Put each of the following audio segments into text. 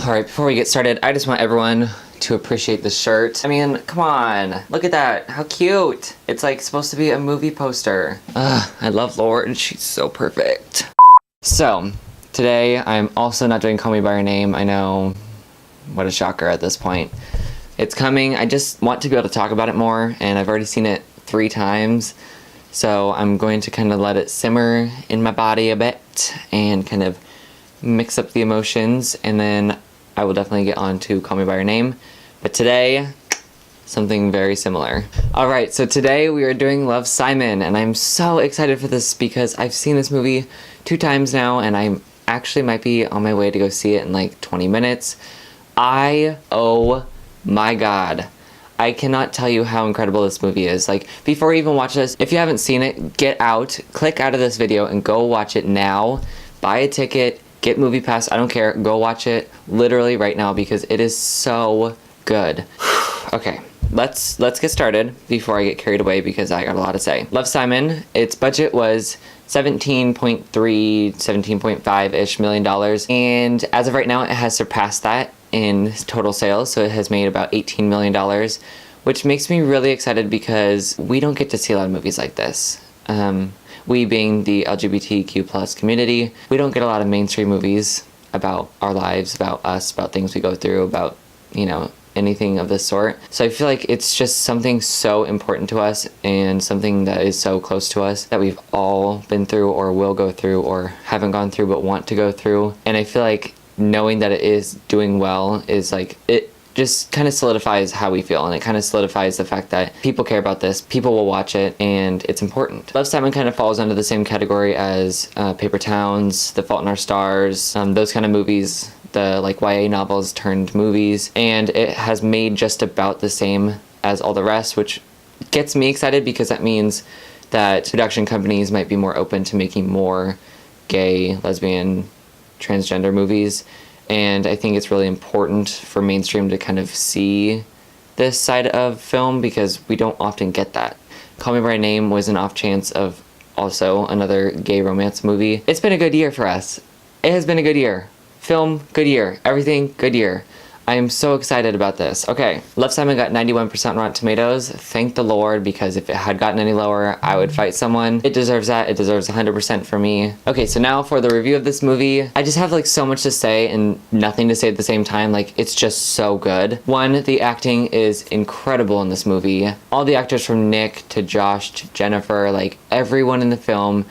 Alright, before we get started, I just want everyone to appreciate the shirt. I mean, come on. Look at that. How cute. It's like supposed to be a movie poster. I love Lauren. She's so perfect. So, today I'm also not doing Call Me By Your Name. I know, what a shocker at this point. It's coming. I just want to be able to talk about it more, and I've already seen it 3 times. So I'm going to kind of let it simmer in my body a bit and kind of mix up the emotions, and then I will definitely get on to Call Me By Your Name. But today, something very similar. Alright, so today we are doing Love, Simon, and I'm so excited for this because I've seen this movie 2 times now, and I actually might be on my way to go see it in like 20 minutes. Oh my god. I cannot tell you how incredible this movie is. Like, before you even watch this, if you haven't seen it, get out, click out of this video, and go watch it now. Buy a ticket, get Movie Pass, I don't care, go watch it literally right now because it is so good. Okay, let's get started before I get carried away because I got a lot to say. Love, Simon, its budget was $17.5-ish million, and as of right now it has surpassed that in total sales, so it has made about $18 million, which makes me really excited because we don't get to see a lot of movies like this. We being the LGBTQ plus community, we don't get a lot of mainstream movies about our lives, about us, about things we go through, about, you know, anything of this sort. So I feel like it's just something so important to us and something that is so close to us that we've all been through or will go through or haven't gone through but want to go through. And I feel like knowing that it is doing well is like, it just kind of solidifies how we feel, and it kind of solidifies the fact that people care about this, people will watch it, and it's important. Love, Simon kind of falls under the same category as Paper Towns, The Fault in Our Stars, those kind of movies, the like YA novels turned movies, and it has made just about the same as all the rest, which gets me excited because that means that production companies might be more open to making more gay, lesbian, transgender movies. And I think it's really important for mainstream to kind of see this side of film because we don't often get that. Call Me By Your Name was an off chance of also another gay romance movie. It's been a good year for us. It has been a good year. Film, good year. Everything, good year. I am so excited about this. Okay, Love, Simon got 91% Rotten Tomatoes. Thank the Lord, because if it had gotten any lower, I would fight someone. It deserves that. It deserves 100% for me. Okay, so now for the review of this movie. I just have like so much to say and nothing to say at the same time. Like, it's just so good. One, the acting is incredible in this movie. All the actors from Nick to Josh to Jennifer, like everyone in the film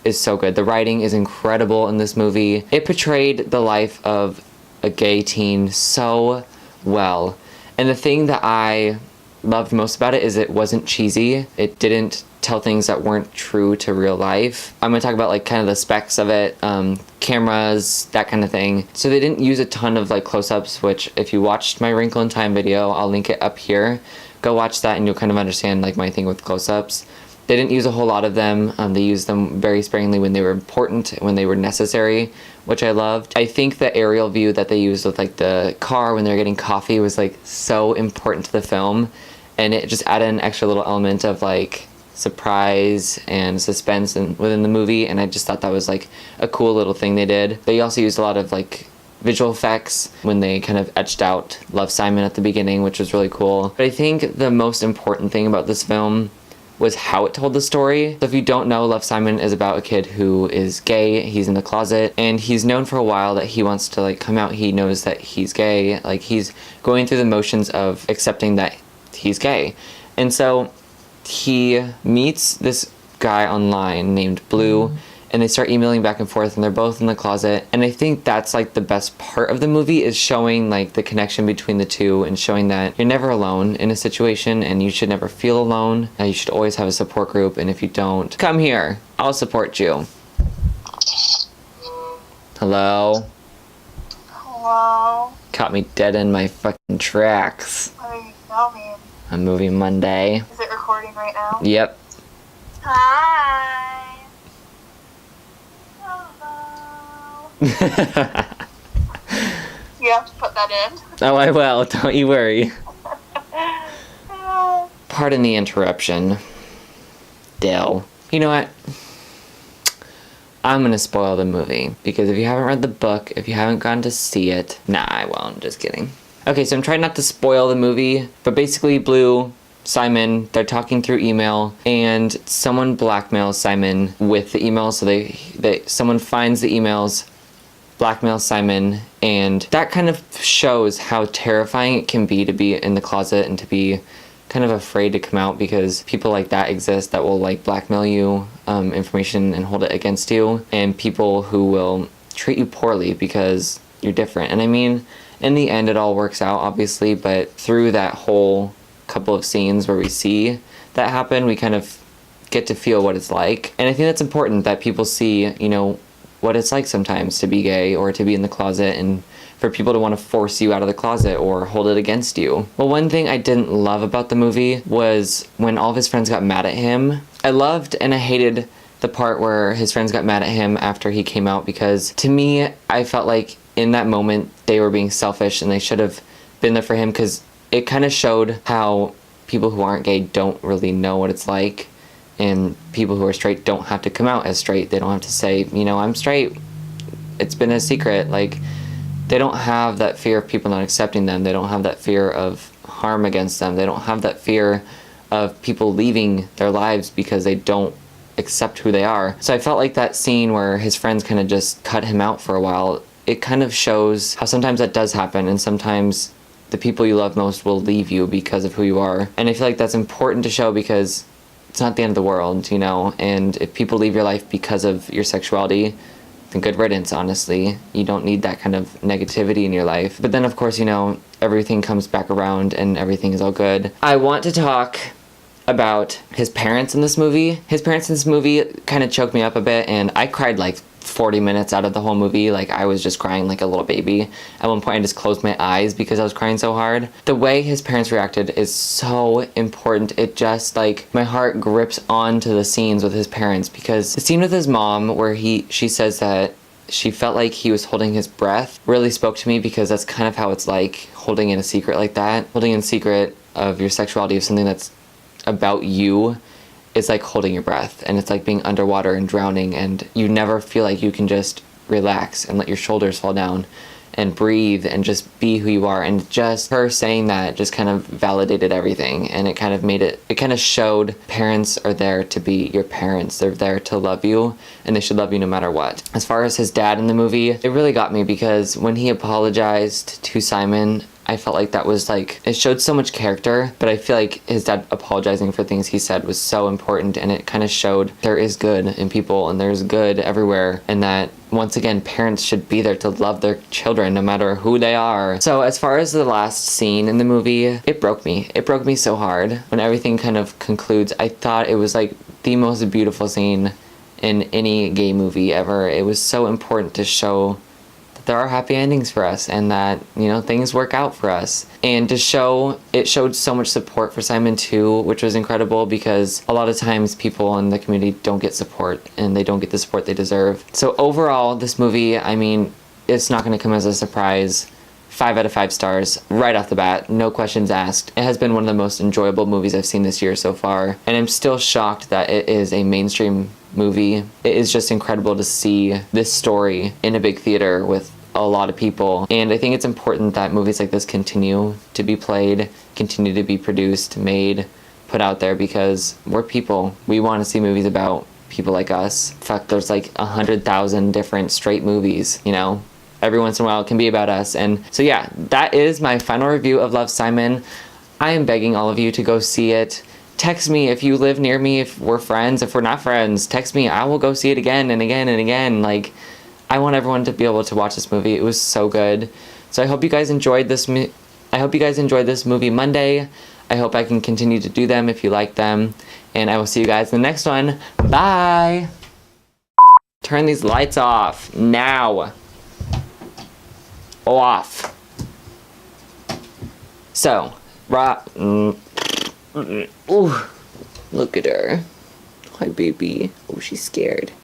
is so good. The writing is incredible in this movie. It portrayed the life of a gay teen so well. And the thing that I loved most about it is it wasn't cheesy. It didn't tell things that weren't true to real life. I'm gonna talk about like kind of the specs of it, cameras, that kind of thing. So they didn't use a ton of like close-ups, which if you watched my Wrinkle in Time video, I'll link it up here. Go watch that and you'll kind of understand like my thing with close-ups. They didn't use a whole lot of them. They used them very sparingly when they were important, when they were necessary, which I loved. I think the aerial view that they used with like the car when they're getting coffee was like so important to the film, and it just added an extra little element of like surprise and suspense within the movie, and I just thought that was like a cool little thing they did. They also used a lot of like visual effects when they kind of etched out Love, Simon at the beginning, which was really cool. But I think the most important thing about this film was how it told the story. So if you don't know, Love, Simon is about a kid who is gay. He's in the closet, and he's known for a while that he wants to like come out. He knows that he's gay. Like, he's going through the motions of accepting that he's gay. And so he meets this guy online named Blue, and they start emailing back and forth, and they're both in the closet. And I think that's like the best part of the movie, is showing like the connection between the two and showing that you're never alone in a situation and you should never feel alone. You should always have a support group, and if you don't, come here, I'll support you. Hello? Hello? Caught me dead in my fucking tracks. What are you filming? A movie Monday. Is it recording right now? Yep. Hi! Hello! You have to put that in. Oh, I will. Don't you worry. Pardon the interruption. Dill. You know what? I'm gonna spoil the movie, because if you haven't read the book, if you haven't gone to see it, nah, I won't, just kidding. Okay, so I'm trying not to spoil the movie, but basically Blue, Simon, they're talking through email, and someone blackmails Simon with the email, so someone finds the emails, blackmails Simon, and that kind of shows how terrifying it can be to be in the closet and to be kind of afraid to come out, because people like that exist that will like blackmail you information and hold it against you, and people who will treat you poorly because you're different. And I mean, in the end it all works out, obviously, but through that whole couple of scenes where we see that happen, we kind of get to feel what it's like. And I think that's important, that people see, you know, what it's like sometimes to be gay or to be in the closet, and for people to want to force you out of the closet or hold it against you. Well, one thing I didn't love about the movie was when all of his friends got mad at him. I loved and I hated the part where his friends got mad at him after he came out, because to me, I felt like in that moment they were being selfish and they should have been there for him, because it kind of showed how people who aren't gay don't really know what it's like, and people who are straight don't have to come out as straight. They don't have to say, you know, I'm straight. It's been a secret. Like, they don't have that fear of people not accepting them. They don't have that fear of harm against them. They don't have that fear of people leaving their lives because they don't accept who they are. So I felt like that scene where his friends kind of just cut him out for a while, it kind of shows how sometimes that does happen, and sometimes the people you love most will leave you because of who you are. And I feel like that's important to show, because it's not the end of the world, you know, and if people leave your life because of your sexuality, then good riddance, honestly. You don't need that kind of negativity in your life. But then, of course, you know, everything comes back around and everything is all good. I want to talk about his parents in this movie. His parents in this movie kind of choked me up a bit, and I cried like 40 minutes out of the whole movie. Like, I was just crying like a little baby. At one point I just closed my eyes because I was crying so hard. The way his parents reacted is so important. It just, like, my heart grips onto the scenes with his parents, because the scene with his mom where she says that she felt like he was holding his breath really spoke to me, because that's kind of how it's like holding in a secret like that. Holding in secret of your sexuality, of something that's about you, is like holding your breath, and it's like being underwater and drowning, and you never feel like you can just relax and let your shoulders fall down and breathe and just be who you are. And just her saying that just kind of validated everything, and it kind of made it kind of showed parents are there to be your parents. They're there to love you, and they should love you no matter what. As far as his dad in the movie, it really got me, because when he apologized to Simon, I felt like that was like, it showed so much character, but I feel like his dad apologizing for things he said was so important, and it kind of showed there is good in people and there's good everywhere, and that once again, parents should be there to love their children no matter who they are. So as far as the last scene in the movie, it broke me. It broke me so hard. When everything kind of concludes, I thought it was like the most beautiful scene in any gay movie ever. It was so important to show there are happy endings for us, and that, you know, things work out for us. And to show, it showed so much support for Simon too, which was incredible, because a lot of times people in the community don't get support, and they don't get the support they deserve. So overall, this movie, I mean, it's not going to come as a surprise. 5 out of 5 stars right off the bat, no questions asked. It has been one of the most enjoyable movies I've seen this year so far, and I'm still shocked that it is a mainstream movie. It is just incredible to see this story in a big theater with a lot of people, and I think it's important that movies like this continue to be played, continue to be produced, made, put out there, because we're people. We want to see movies about people like us. Fuck, there's like 100,000 different straight movies, you know? Every once in a while it can be about us. And so yeah, that is my final review of Love, Simon. I am begging all of you to go see it. Text me if you live near me, if we're friends. If we're not friends, text me. I will go see it again and again and again. Like, I want everyone to be able to watch this movie. It was so good. So I hope you guys enjoyed this movie Monday. I hope I can continue to do them if you like them. And I will see you guys in the next one. Bye! Turn these lights off now. Off. So, ooh, look at her. Hi, baby. Oh, she's scared.